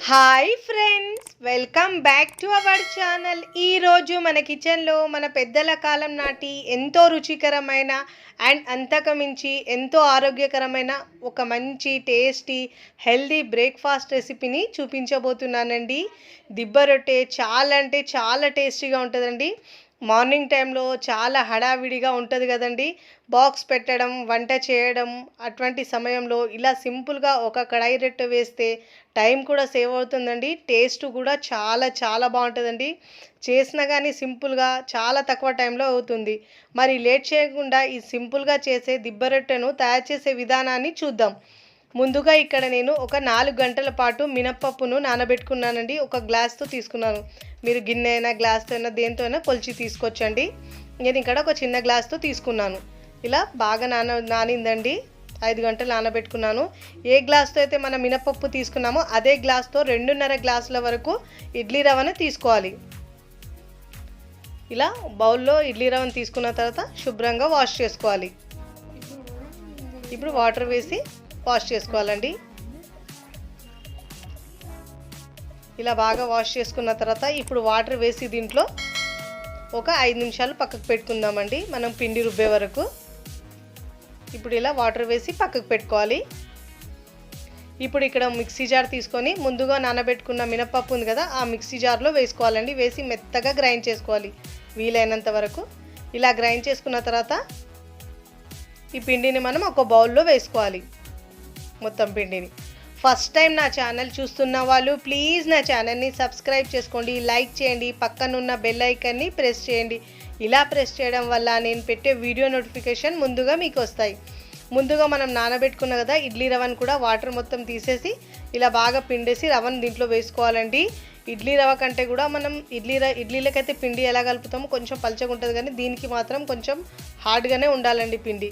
Hi friends, welcome back to our channel. ఈరోజు మన కిచెన్లో మన పెద్దల కాలం నాటి ఎంతో రుచికరమైన అండ్ అంతకుమించి ఎంతో ఆరోగ్యకరమైన ఒక మంచి టేస్టీ హెల్దీ బ్రేక్ఫాస్ట్ రెసిపీని చూపించబోతున్నానండి. దిబ్బ రొట్టె చాలా అంటే చాలా టేస్టీగా ఉంటుందండి. మార్నింగ్ టైంలో చాలా హడావిడిగా ఉంటుంది కదండి. బాక్స్ పెట్టడం, వంట చేయడం, అటువంటి సమయంలో ఇలా సింపుల్గా ఒక కడాయి రొట్టె వేస్తే టైం కూడా సేవ్ అవుతుందండి. టేస్ట్ కూడా చాలా చాలా బాగుంటుందండి. చేసినా కానీ సింపుల్గా చాలా తక్కువ టైంలో అవుతుంది. మరి లేట్ చేయకుండా ఈ సింపుల్గా చేసే దిబ్బ రొట్టెను తయారు చేసే విధానాన్ని చూద్దాం. ముందుగా ఇక్కడ నేను ఒక 4 గంటల పాటు మినప్పప్పును నానబెట్టుకున్నానండి. ఒక గ్లాస్తో తీసుకున్నాను. మీరు గిన్నె అయినా గ్లాస్తో అయినా దేంతో అయినా కొలిచి తీసుకొచ్చండి. నేను ఇక్కడ ఒక చిన్న గ్లాస్తో తీసుకున్నాను. ఇలా బాగా నానిందండి. 5 గంటలు నానబెట్టుకున్నాను. ఏ గ్లాస్తో అయితే మనం మినపప్పు తీసుకున్నామో అదే గ్లాస్తో 2.5 గ్లాసుల వరకు ఇడ్లీ రవ్వను తీసుకోవాలి. ఇలా బౌల్లో ఇడ్లీ రవ్వను తీసుకున్న తర్వాత శుభ్రంగా వాష్ చేసుకోవాలి. ఇప్పుడు వాటర్ వేసి వాష్ చేసుకోవాలండి. ఇలా బాగా వాష్ చేసుకున్న తర్వాత ఇప్పుడు వాటర్ వేసి దీంట్లో ఒక 5 నిమిషాలు పక్కకు పెట్టుకుందామండి, మనం పిండి రుబ్బే వరకు. ఇప్పుడు ఇలా వాటర్ వేసి పక్కకు పెట్టుకోవాలి. ఇప్పుడు ఇక్కడ మిక్సీ జార్ తీసుకొని ముందుగా నానబెట్టుకున్న మినపప్పు ఉంది కదా, ఆ మిక్సీ జార్లో వేసుకోవాలండి. వేసి మెత్తగా గ్రైండ్ చేసుకోవాలి వీలైనంత వరకు. ఇలా గ్రైండ్ చేసుకున్న తర్వాత ఈ పిండిని మనం ఒక బౌల్లో వేసుకోవాలి. మొత్తం పిండిని. ఫస్ట్ టైం నా ఛానల్ చూస్తున్న వాళ్ళు ప్లీజ్ నా ఛానల్ని సబ్స్క్రైబ్ చేసుకోండి, లైక్ చేయండి, పక్కనున్న బెల్ ఐకాన్ని ప్రెస్ చేయండి. ఇలా ప్రెస్ చేయడం వల్ల నేను పెట్టే వీడియో నోటిఫికేషన్ ముందుగా మీకు వస్తాయి. ముందుగా మనం నానబెట్టుకున్న కదా ఇడ్లీ రవ్వను కూడా వాటర్ మొత్తం తీసేసి ఇలా బాగా పిండేసి రవ్వను దీంట్లో వేసుకోవాలండి. ఇడ్లీ రవ్వ కంటే కూడా మనం ఇడ్లీలకైతే పిండి ఎలా కలుపుతామో కొంచెం పలచగా ఉంటుంది, కానీ దీనికి మాత్రం కొంచెం హార్డ్గానే ఉండాలండి పిండి.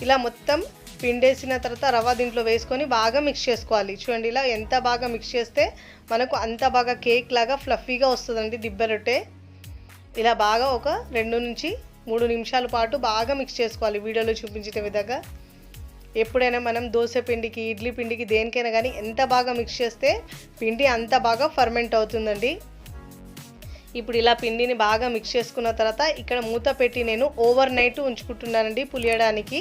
ఇలా మొత్తం పిండేసిన తర్వాత రవ్వ దీంట్లో వేసుకొని బాగా మిక్స్ చేసుకోవాలి. చూడండి, ఇలా ఎంత బాగా మిక్స్ చేస్తే మనకు అంత బాగా కేక్ లాగా ఫ్లఫీగా వస్తుందండి దిబ్బ రొట్టె. ఇలా బాగా ఒక 2 నుంచి 3 నిమిషాల పాటు బాగా మిక్స్ చేసుకోవాలి వీడియోలో చూపించిన విధంగా. ఎప్పుడైనా మనం దోశ పిండికి, ఇడ్లీ పిండికి, దేనికైనా కానీ ఎంత బాగా మిక్స్ చేస్తే పిండి అంత బాగా ఫర్మెంట్ అవుతుందండి. ఇప్పుడు ఇలా పిండిని బాగా మిక్స్ చేసుకున్న తర్వాత ఇక్కడ మూత పెట్టి నేను ఓవర్ నైట్ ఉంచుకుంటున్నానండి పులియడానికి.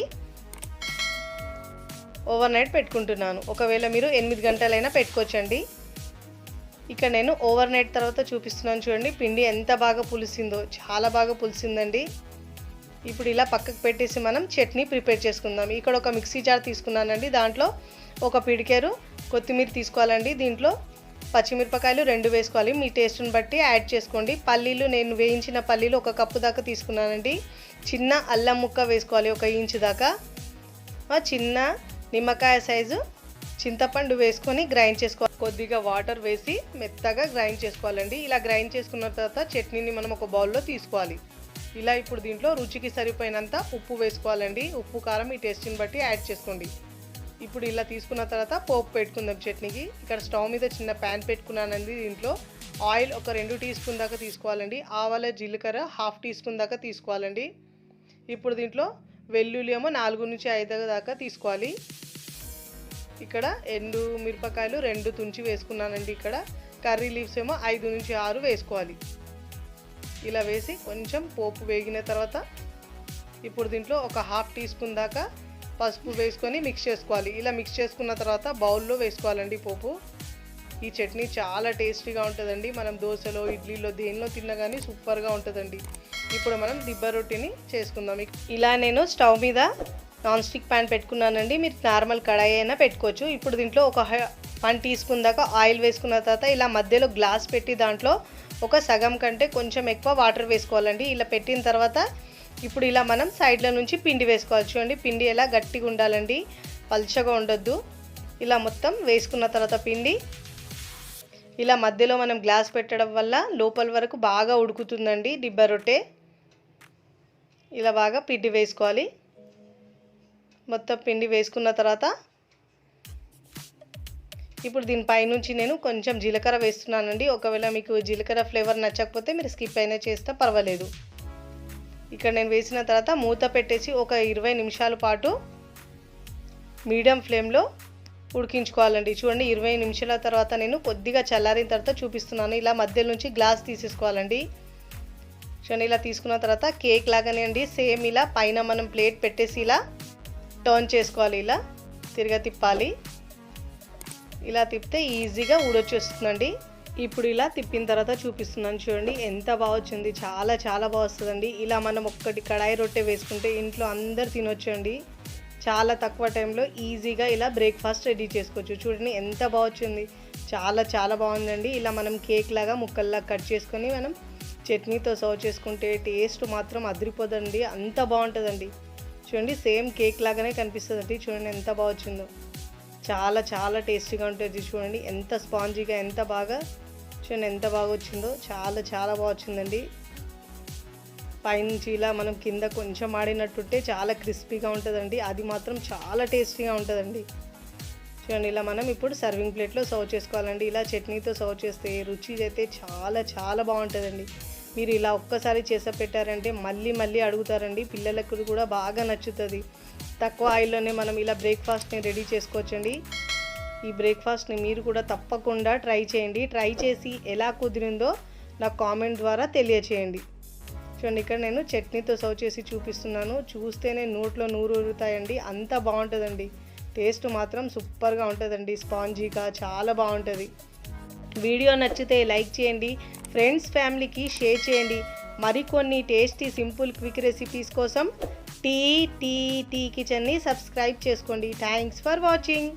ఓవర్ నైట్ పెట్టుకుంటున్నాను. ఒకవేళ మీరు 8 గంటలైనా పెట్టుకోవచ్చండి. ఇక్కడ నేను ఓవర్ నైట్ తర్వాత చూపిస్తున్నాను. చూడండి పిండి ఎంత బాగా పులిసిందో, చాలా బాగా పులిసిందండి. ఇప్పుడు ఇలా పక్కకు పెట్టేసి మనం చట్నీ ప్రిపేర్ చేసుకుందాం. ఇక్కడ ఒక మిక్సీ జార్ తీసుకున్నానండి. దాంట్లో ఒక పిడికెరు కొత్తిమీర తీసుకోవాలండి. దీంట్లో పచ్చిమిరపకాయలు 2 వేసుకోవాలి. మీ టేస్ట్ని బట్టి యాడ్ చేసుకోండి. పల్లీలు నేను వేయించిన పల్లీలు 1 కప్పు దాకా తీసుకున్నానండి. చిన్న అల్లం ముక్క వేసుకోవాలి, 1 ఇంచు దాకా. చిన్న నిమ్మకాయ సైజు చింతపండు వేసుకొని గ్రైండ్ చేసుకోవాలి. కొద్దిగా వాటర్ వేసి మెత్తగా గ్రైండ్ చేసుకోవాలండి. ఇలా గ్రైండ్ చేసుకున్న తర్వాత చట్నీని మనం ఒక బౌల్లో తీసుకోవాలి. ఇలా ఇప్పుడు దీంట్లో రుచికి సరిపోయినంత ఉప్పు వేసుకోవాలండి. ఉప్పు, కారం మీ టేస్ట్ని బట్టి యాడ్ చేసుకోండి. ఇప్పుడు ఇలా తీసుకున్న తర్వాత పోపు పెట్టుకుందాం చట్నీకి. ఇక్కడ స్టవ్ మీద చిన్న ప్యాన్ పెట్టుకున్నానండి. దీంట్లో ఆయిల్ ఒక 2 టీ స్పూన్ దాకా తీసుకోవాలండి. ఆవాల, జీలకర్ర 1/2 టీ స్పూన్ దాకా తీసుకోవాలండి. ఇప్పుడు దీంట్లో వెల్లుల్లి ఏమో 4 నుంచి 5 దాకా తీసుకోవాలి. ఇక్కడ ఎండు మిరపకాయలు 2 తుంచి వేసుకున్నానండి. ఇక్కడ కర్రీ లీవ్స్ ఏమో 5 నుంచి 6 వేసుకోవాలి. ఇలా వేసి కొంచెం పోపు వేగిన తర్వాత ఇప్పుడు దీంట్లో ఒక 1/2 టీ స్పూన్ దాకా పసుపు వేసుకొని మిక్స్ చేసుకోవాలి. ఇలా మిక్స్ చేసుకున్న తర్వాత బౌల్లో వేసుకోవాలండి పోపు. ఈ చట్నీ చాలా టేస్టీగా ఉంటుందండి. మనం దోశలో, ఇడ్లీలో, దేనిలో తిన్నా కానీ సూపర్గా ఉంటుందండి. ఇప్పుడు మనం దిబ్బ రొట్టెని చేసుకుందాం. ఇలా నేను స్టవ్ మీద నాన్ స్టిక్ ప్యాన్ పెట్టుకున్నానండి. మీరు నార్మల్ కడాయి అయినా పెట్టుకోవచ్చు. ఇప్పుడు దీంట్లో ఒక 1 టీ స్పూన్ దాకా ఆయిల్ వేసుకున్న తర్వాత ఇలా మధ్యలో గ్లాస్ పెట్టి దాంట్లో ఒక సగం కంటే కొంచెం ఎక్కువ వాటర్ వేసుకోవాలండి. ఇలా పెట్టిన తర్వాత ఇప్పుడు ఇలా మనం సైడ్ల నుంచి పిండి వేసుకోవాలి. చూడండి పిండి ఎలా గట్టిగా ఉండాలండి, పల్చగా ఉండొద్దు. ఇలా మొత్తం వేసుకున్న తర్వాత పిండి ఇలా మధ్యలో మనం గ్లాస్ పెట్టడం వల్ల లోపల వరకు బాగా ఉడుకుతుందండి దిబ్బ రొట్టె. ఇలా బాగా పిండి వేసుకోవాలి. మొత్తం పిండి వేసుకున్న తర్వాత ఇప్పుడు దీనిపై నుంచి నేను కొంచెం జీలకర్ర వేస్తున్నానండి. ఒకవేళ మీకు జీలకర్ర ఫ్లేవర్ నచ్చకపోతే మీరు స్కిప్ అయినా చేస్తే పర్వాలేదు. ఇక్కడ నేను వేసిన తర్వాత మూత పెట్టేసి ఒక 20 నిమిషాల పాటు మీడియం ఫ్లేమ్లో ఉడికించుకోవాలండి. చూడండి 20 నిమిషాల తర్వాత నేను కొద్దిగా చల్లారిన తర్వాత చూపిస్తున్నాను. ఇలా మధ్య నుంచి గ్లాస్ తీసేసుకోవాలండి. చూడండి ఇలా తీసుకున్న తర్వాత కేక్ లాగానే అండి సేమ్ ఇలా పైన మనం ప్లేట్ పెట్టేసి ఇలా టర్న్ చేసుకోవాలి. ఇలా తిప్పాలి. ఇలా తిప్పితే ఈజీగా ఊడొచ్చేస్తుందండి. ఇప్పుడు ఇలా తిప్పిన తర్వాత చూపిస్తున్నాను చూడండి ఎంత బాగా వచ్చింది. చాలా చాలా బాగా వస్తుందండి. ఇలా మనం ఒక్కటి కడాయి రొట్టె వేసుకుంటే ఇంట్లో అందరు తినొచ్చండి. చాలా తక్కువ టైంలో ఈజీగా ఇలా బ్రేక్ఫాస్ట్ రెడీ చేసుకోవచ్చు. చూడండి ఎంత బాగా వచ్చింది. చాలా చాలా బాగుందండి. ఇలా మనం కేక్ లాగా ముక్కల్లా కట్ చేసుకొని మనం చట్నీతో సర్వ్ చేసుకుంటే టేస్ట్ మాత్రం అదిరిపోదండి. అంత బాగుంటుందండి. చూడండి సేమ్ కేక్ లాగానే కనిపిస్తుందండి. చూడండి ఎంత బాగా వచ్చిందో. చాలా చాలా టేస్టీగా ఉంటుంది. చూడండి ఎంత స్పాంజీగా ఎంత బాగా చూడండి ఎంత బాగా వచ్చిందో. చాలా చాలా బాగా వచ్చిందండి. పైనుంచి ఇలా మనం కింద కొంచెం ఆడినట్టుంటే చాలా క్రిస్పీగా ఉంటుందండి. అది మాత్రం చాలా టేస్టీగా ఉంటుందండి. చూడండి ఇలా మనం ఇప్పుడు సర్వింగ్ ప్లేట్లో సర్వ్ చేసుకోవాలండి. ఇలా చట్నీతో సర్వ్ చేస్తే రుచి అయితే చాలా చాలా బాగుంటుందండి. మీరు ఇలా ఒక్కసారి చేసి పెట్టారంటే మళ్ళీ మళ్ళీ అడుగుతారండి. పిల్లలకు కూడా బాగా నచ్చుతుంది. తక్కువ ఆయిల్లోనే మనం ఇలా బ్రేక్ఫాస్ట్ని రెడీ చేసుకోవచ్చండి. ఈ బ్రేక్ఫాస్ట్ని మీరు కూడా తప్పకుండా ట్రై చేయండి. ట్రై చేసి ఎలా కుదిరిందో నాకు కామెంట్ ద్వారా తెలియచేయండి. చూడండి ఇక్కడ నేను చట్నీతో సర్వ్ చేసి చూపిస్తున్నాను. చూస్తేనే నోట్లో నూరు ఊరుతాయండి. అంత బాగుంటుందండి. టేస్ట్ మాత్రం సూపర్గా ఉంటుందండి. స్పాంజీగా చాలా బాగుంటుంది. వీడియో నచ్చితే లైక్ చేయండి. ఫ్రెండ్స్ ఫ్యామిలీకి షేర్ చేయండి. మరికొన్ని టేస్టీ సింపుల్ క్విక్ రెసిపీస్ కోసం టీ కిచెన్ని సబ్స్క్రైబ్ చేసుకోండి. Thanks for watching.